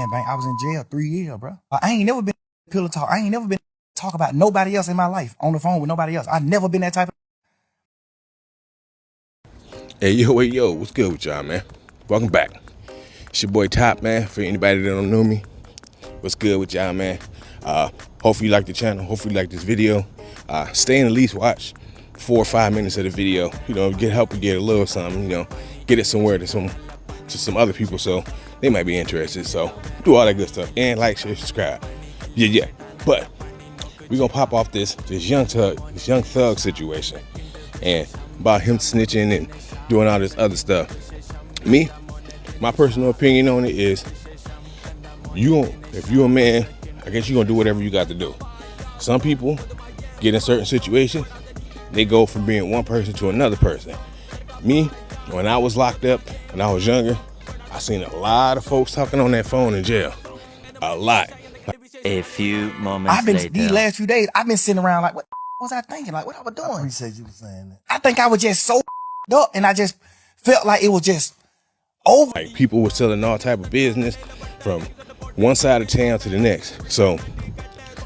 Man, bang, I was in jail 3 years, bro. I ain't never been pillow talk. I ain't never been talk about nobody else in my life on the phone with nobody else. I never been that type of. Hey, yo, what's good with y'all, man? Welcome back. It's your boy Top, man. For anybody that don't know me, what's good with y'all, man? Hopefully you like the channel. Hopefully you like this video. Stay and at least watch 4 or 5 minutes of the video. You know, help you get a little something. You know, get it somewhere to some other people, so they might be interested. So do all that good stuff and like, share, subscribe. Yeah. But we gonna pop off this young thug situation, and about him snitching and doing all this other stuff. My personal opinion on it is, if you're a man, I guess you're gonna do whatever you got to do. Some people get in certain situations, they go from being one person to another person. Me, when I was locked up, when I was younger, I seen a lot of folks talking on that phone in jail. A lot. A few moments later. These last few days, I've been sitting around like, what was I thinking? Like, what I was doing? I appreciate you saying that. I think I was just so up, and I just felt like it was just over. Like, people were selling all type of business from one side of town to the next. So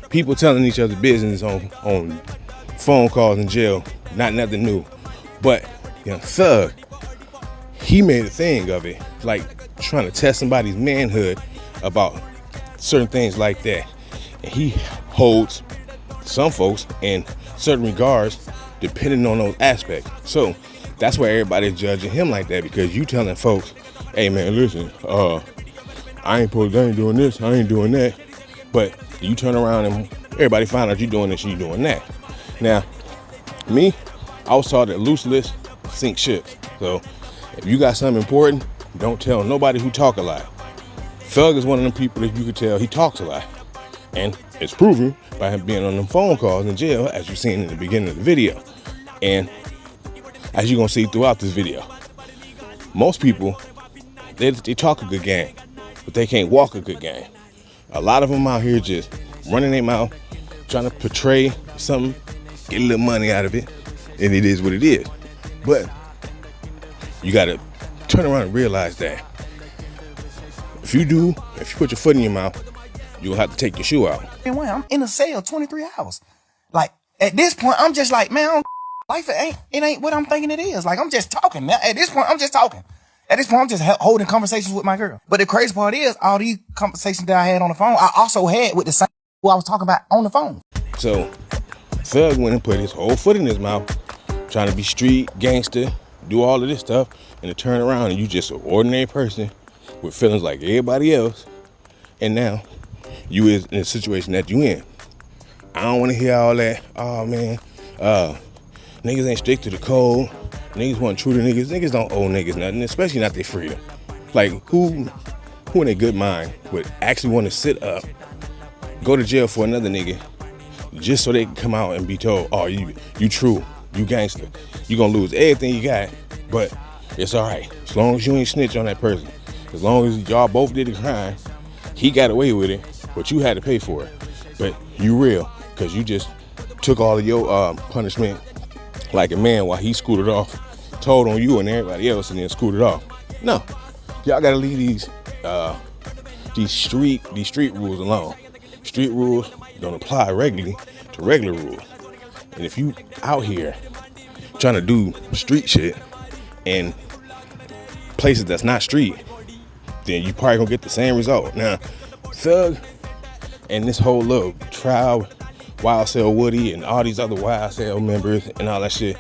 people telling each other business on phone calls in jail, not nothing new. But Young Thug, he made a thing of it, like trying to test somebody's manhood about certain things like that. And he holds some folks in certain regards depending on those aspects. So that's why everybody's judging him like that, because you telling folks, hey man, listen, I ain't doing this, I ain't doing that. But you turn around and everybody find out you doing this and you doing that. Now, me, I was taught that loose lips sink ships. So if you got something important, don't tell nobody who talk a lot. Thug is one of them people that you could tell he talks a lot. And it's proven by him being on them phone calls in jail, as you've seen in the beginning of the video. And as you're gonna see throughout this video, most people, they talk a good game, but they can't walk a good game. A lot of them out here just running their mouth, trying to portray something, get a little money out of it, and it is what it is. But you gotta turn around and realize that if you put your foot in your mouth, you'll have to take your shoe out. I'm in a cell 23 hours. Like, at this point, I'm just like, man, life it ain't what I'm thinking it is. Like, I'm just talking. Now, at this point, I'm just talking. At this point, I'm just holding conversations with my girl. But the crazy part is, all these conversations that I had on the phone, I also had with the same who I was talking about on the phone. So Thug went and put his whole foot in his mouth, trying to be street gangster, do all of this stuff, and to turn around and you just an ordinary person with feelings like everybody else, and now you is in a situation that you in. I don't want to hear all that. Oh man, niggas ain't strict to the code. Niggas want true to niggas. Niggas don't owe niggas nothing, especially not their freedom. Like, who in their good mind would actually want to sit up, go to jail for another nigga, just so they can come out and be told, oh, you true, you gangster, you gonna lose everything you got, but it's all right as long as you ain't snitch on that person. As long as y'all both did the crime, he got away with it, but you had to pay for it. But you real, because you just took all of your punishment like a man while he scooted off, told on you and everybody else, and then scooted off. No, y'all gotta leave these street rules alone. Street rules don't apply regularly to regular rules. And if you out here trying to do street shit in places that's not street, then you probably gonna get the same result. Now, Thug and this whole little trial, Wild Cell Woody and all these other Wild Cell members and all that shit,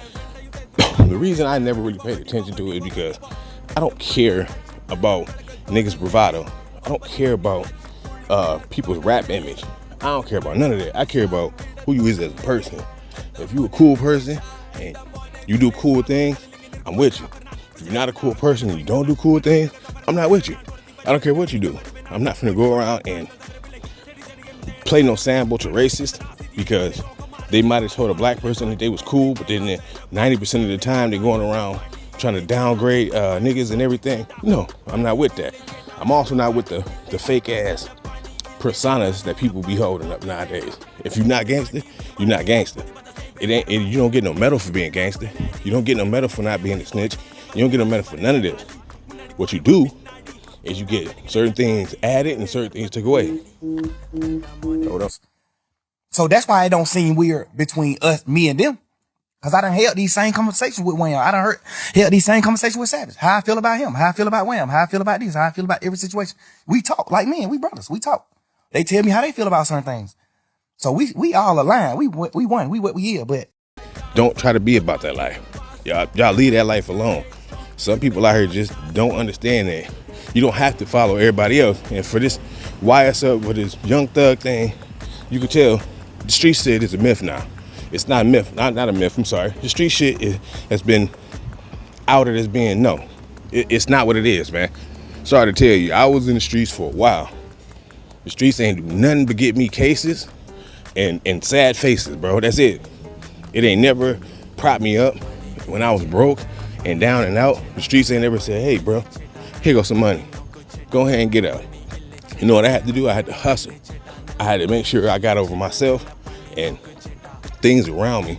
the reason I never really paid attention to it is because I don't care about niggas' bravado. I don't care about people's rap image. I don't care about none of that. I care about who you is as a person. If you a cool person and you do cool things, I'm with you. If you're not a cool person and you don't do cool things, I'm not with you. I don't care what you do. I'm not finna go around and play no sample to racist because they might have told a black person that they was cool, but then 90% of the time they're going around trying to downgrade niggas and everything. No, I'm not with that. I'm also not with the fake ass personas that people be holding up nowadays. If you're not gangster, you're not gangster. You don't get no medal for being gangster. You don't get no medal for not being a snitch. You don't get no medal for none of this. What you do is you get certain things added and certain things took away. Hold up. So that's why it don't seem weird between us, me and them. Cause I done held these same conversations with Wham. I done held these same conversations with Savage. How I feel about him, how I feel about Wham, how I feel about this, how I feel about every situation. We talk like men, we brothers, we talk. They tell me how they feel about certain things. So we all align. We won, we what we are, but. Don't try to be about that life. Y'all leave that life alone. Some people out here just don't understand that. You don't have to follow everybody else. And for this wire us up with this Young Thug thing, you can tell the street shit is a myth now. It's not a myth, not a myth, I'm sorry. The street shit has been outed as being it's not what it is, man. Sorry to tell you, I was in the streets for a while. The streets ain't do nothing but get me cases and sad faces, bro. That's it. It ain't never propped me up when I was broke and down and out. The streets ain't never said, hey, bro, here goes some money. Go ahead and get out. You know what I had to do? I had to hustle. I had to make sure I got over myself and things around me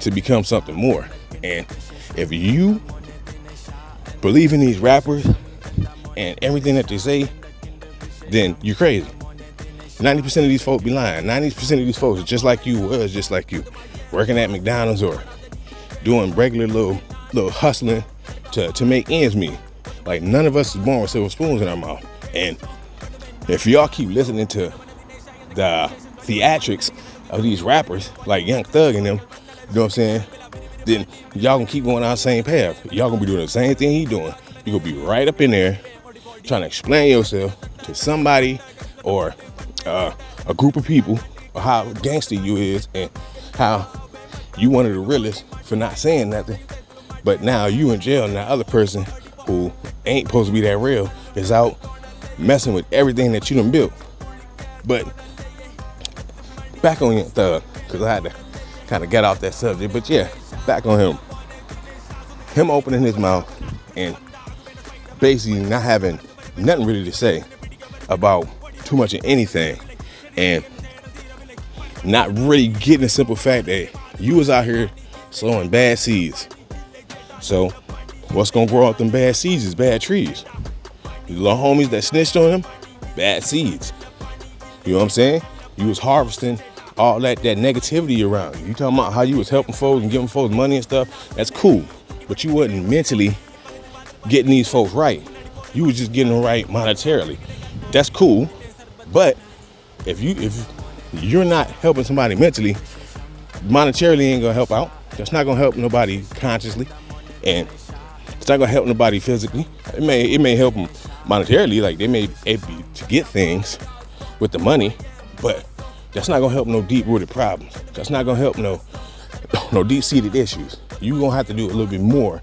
to become something more. And if you believe in these rappers and everything that they say, then you're crazy. 90% of these folks be lying. 90% of these folks are just like you was, just like you. Working at McDonald's or doing regular little hustling to make ends meet. Like, none of us is born with silver spoons in our mouth. And if y'all keep listening to the theatrics of these rappers like Young Thug and them, you know what I'm saying, then y'all gonna keep going down the same path. Y'all gonna be doing the same thing he doing. You gonna be right up in there trying to explain yourself to somebody or a group of people or how gangster you is and how you one of the realest for not saying nothing. But now you in jail and that other person who ain't supposed to be that real is out messing with everything that you done built. But back on Young Thug, because I had to kind of get off that subject. But yeah, back on him. Him opening his mouth and basically not having nothing really to say about too much of anything. And not really getting the simple fact that you was out here sowing bad seeds. So what's gonna grow out them bad seeds is bad trees. The little homies that snitched on him, bad seeds. You know what I'm saying? You was harvesting all that negativity around you. You talking about how you was helping folks and giving folks money and stuff. That's cool. But you wasn't mentally getting these folks right. You was just getting them right monetarily. That's cool. But if you're not helping somebody mentally, monetarily ain't gonna help out. That's not gonna help nobody consciously, and it's not gonna help nobody physically. It may help them monetarily, like they may be able to get things with the money, but that's not gonna help no deep-rooted problems. That's not gonna help no deep-seated issues. You gonna have to do a little bit more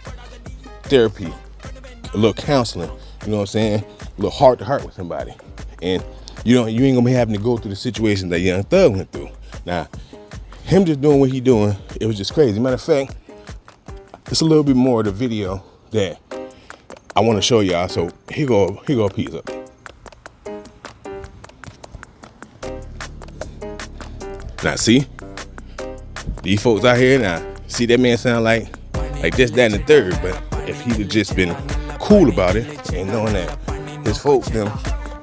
therapy, a little counseling. You know what I'm saying? A little heart-to-heart with somebody, and you ain't gonna be having to go through the situation that Young Thug went through. Now, him just doing what he doing, it was just crazy. Matter of fact, it's a little bit more of the video that I want to show y'all. So here go a piece of it. Now see, these folks out here now, see that man sound like this, that, and the third. But if he'd have just been cool about it and knowing that his folks them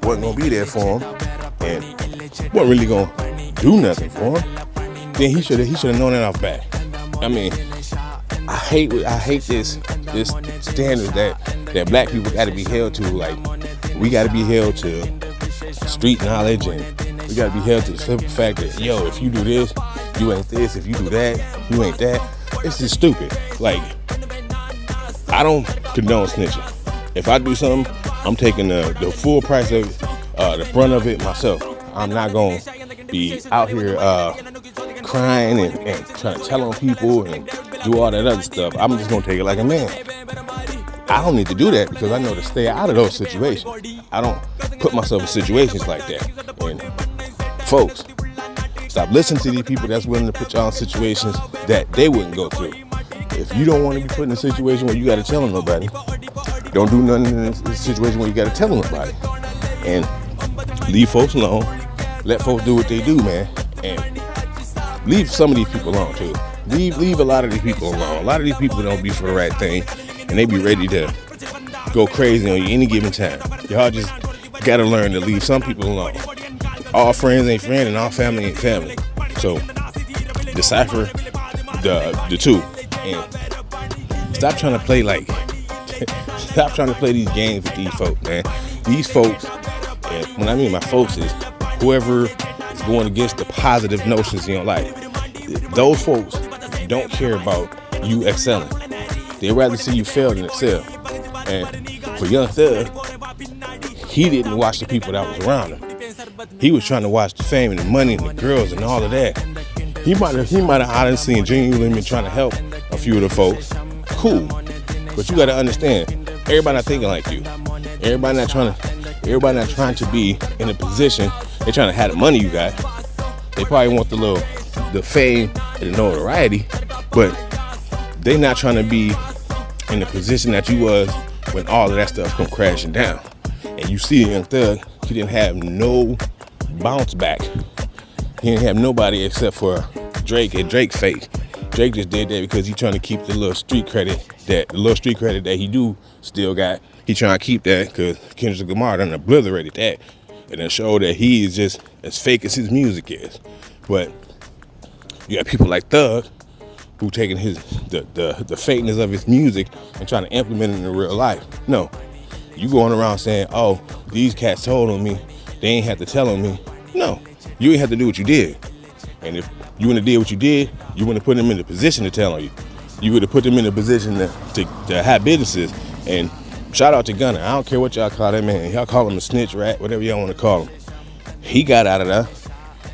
wasn't gonna be there for him and wasn't really gonna do nothing for him, then he should have known that off back. I mean, I hate this standard that black people got to be held to. Like, we got to be held to street knowledge, and we got to be held to the simple fact that, yo, if you do this, you ain't this. If you do that, you ain't that. It's just stupid. Like, I don't condone snitching. If I do something, I'm taking the full price of it, the brunt of it myself. I'm not gonna be out here crying and trying to tell on people and do all that other stuff. I'm just gonna take it like a man. I don't need to do that because I know to stay out of those situations. I don't put myself in situations like that. And folks, stop listening to these people that's willing to put y'all in situations that they wouldn't go through. If you don't want to be put in a situation where you got to tell nobody, don't do nothing in a situation where you got to tell nobody. And leave folks alone. Let folks do what they do, man. And leave some of these people alone too. Leave a lot of these people alone. A lot of these people don't be for the right thing, and they be ready to go crazy on you any given time. Y'all just gotta learn to leave some people alone. All friends ain't friends and all family ain't family. So decipher the two and stop trying to play like stop trying to play these games with these folks, man. These folks, and when I mean my folks is whoever is going against the positive notions in your life. Those folks don't care about you excelling. They'd rather see you fail than excel. And for Young Thug, he didn't watch the people that was around him. He was trying to watch the fame and the money and the girls and all of that. He might have honestly and genuinely been trying to help a few of the folks. Cool. But you gotta understand, everybody not thinking like you. Everybody not trying to be in a position. They're trying to have the money you got. They probably want the fame and the notoriety, but they not trying to be in the position that you was when all of that stuff come crashing down. And you see Young Thug, he didn't have no bounce back. He didn't have nobody except for Drake, and Drake fake. Drake just did that because he trying to keep the little street credit that he do still got. He trying to keep that because Kendrick Lamar done obliterated that and then showed that he is just as fake as his music is. But you got people like Thug who taking the fakeness of his music and trying to implement it in real life. No, you going around saying, "Oh, these cats told on me. They ain't have to tell on me." No, you ain't have to do what you did. And if you wouldn't have did what you did, you wouldn't have put them in the position to tell on you. You would have put them in a position to have businesses. And shout out to Gunna. I don't care what y'all call that man. Y'all call him a snitch, rat, whatever y'all want to call him. He got out of there.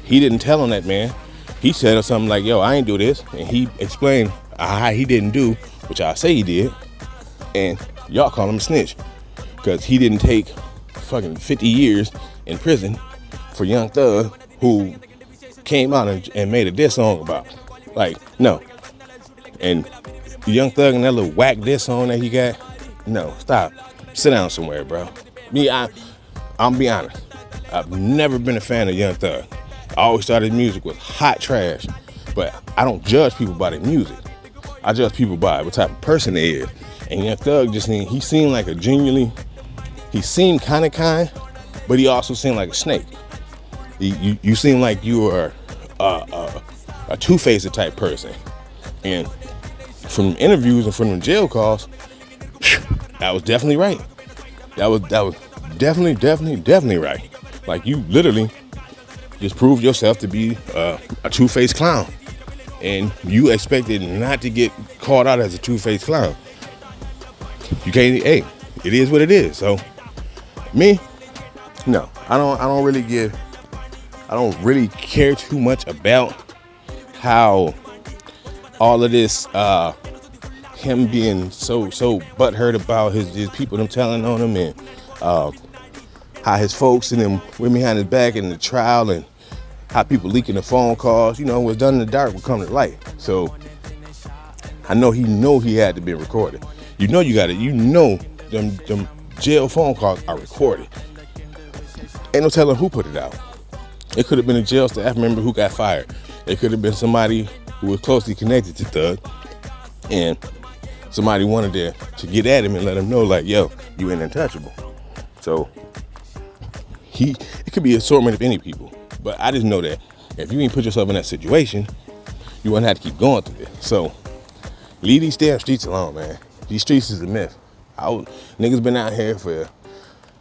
He didn't tell on that man. He said something like, "Yo, I ain't do this." And he explained how he didn't do what y'all say he did. And y'all call him a snitch. Because he didn't take fucking 50 years in prison for Young Thug, who came out and made a diss song about. Like, no. And Young Thug and that little whack diss song that he got, no, stop. Sit down somewhere, bro. I'm be honest. I've never been a fan of Young Thug. I always thought his music was hot trash. But I don't judge people by their music. I judge people by what type of person they is. And Young Thug he seemed like he seemed kind of kind, but he also seemed like a snake. You seem like you are a two-faced type person. And from interviews and from the jail calls, that was definitely right. That was definitely right. Like, you literally just proved yourself to be a two-faced clown. And you expected not to get called out as a two-faced clown. You can't, hey, it is what it is. So, me, no, I don't really care too much about how all of this, him being so butthurt about his people, them telling on him, and how his folks and them went behind his back in the trial, and how people leaking the phone calls. What's done in the dark will come to light. So I know he had to be recorded. Them jail phone calls are recorded. Ain't no telling who put it out. It could have been a jail staff member who got fired. It could have been somebody who was closely connected to Thug, and somebody wanted to get at him and let him know, like, yo, you ain't untouchable. So it could be an assortment of any people. But I just know that if you ain't put yourself in that situation, you wouldn't have to keep going through it. So leave these damn streets alone, man. These streets is a myth. Niggas been out here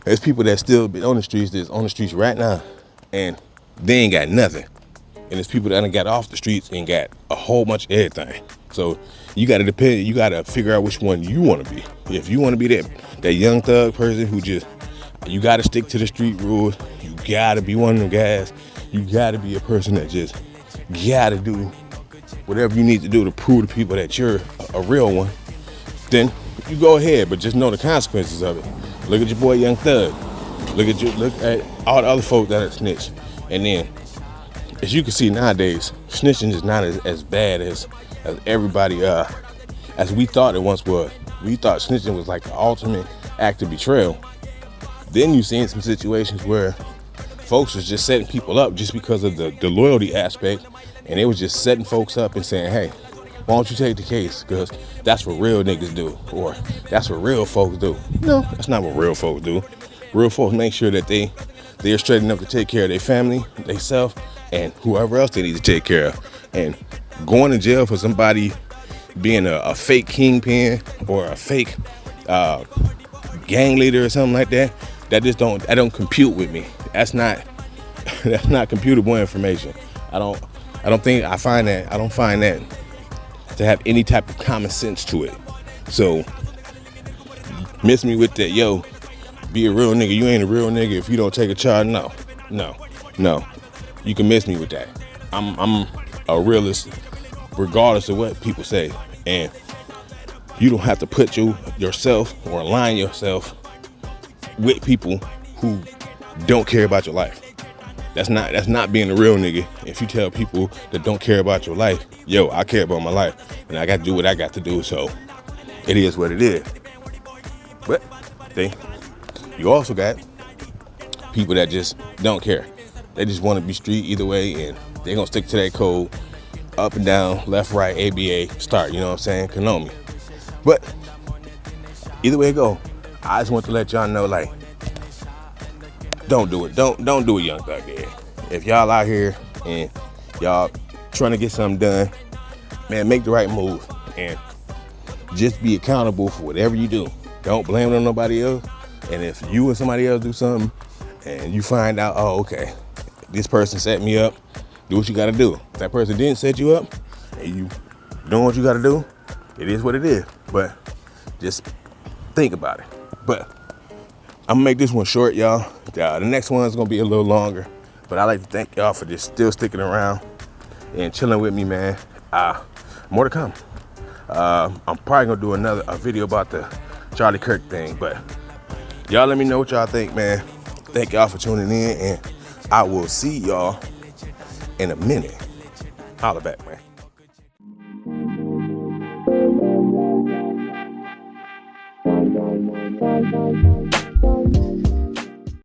there's people that still been on the streets, that's on the streets right now, and they ain't got nothing. And there's people that done got off the streets and got a whole bunch of everything. So you gotta figure out which one you wanna be. If you wanna be that Young Thug person who you gotta stick to the street rules, you gotta be one of them guys, you gotta be a person that just gotta do whatever you need to do to prove to people that you're a real one, then you go ahead, but just know the consequences of it. Look at your boy Young Thug. Look at all the other folk that are snitched. And then, as you can see nowadays, snitching is not as bad as everybody, as we thought it once was. We thought snitching was like the ultimate act of betrayal. Then you see in some situations where folks was just setting people up just because of the loyalty aspect, and they was just setting folks up and saying, hey, why don't you take the case? Because that's what real niggas do, or that's what real folks do. No, that's not what real folks do. Real folks make sure that they're straight enough to take care of their family, themselves, and whoever else they need to take care of. And going to jail for somebody being a fake kingpin or a fake gang leader or something like that, that don't compute with me. That's not computable information. I don't find that to have any type of common sense to it. So miss me with that, yo, be a real nigga. You ain't a real nigga if you don't take a charge. No. You can miss me with that. I'm a realist regardless of what people say. And you don't have to put yourself or align yourself with people who don't care about your life. That's not being a real nigga. If you tell people that don't care about your life, yo, I care about my life and I got to do what I got to do. So it is what it is. But you also got people that just don't care. They just want to be street either way, and they're going to stick to their code, up and down, left, right, ABA, start, you know what I'm saying? Konami. But either way it go, I just want to let y'all know, like, don't do it. Don't do it, young thug there. If y'all out here and y'all trying to get something done, man, make the right move and just be accountable for whatever you do. Don't blame it on nobody else. And if you and somebody else do something and you find out, oh, okay, this person set me up, do what you gotta do. If that person didn't set you up and you doing what you gotta do, it is what it is. But just think about it. But I'm gonna make this one short, y'all. The next one's gonna be a little longer. But I'd like to thank y'all for just still sticking around and chilling with me, man. More to come. I'm probably gonna do a video about the Charlie Kirk thing, but y'all let me know what y'all think, man. Thank y'all for tuning in, and I will see y'all in a minute. Holla back, man.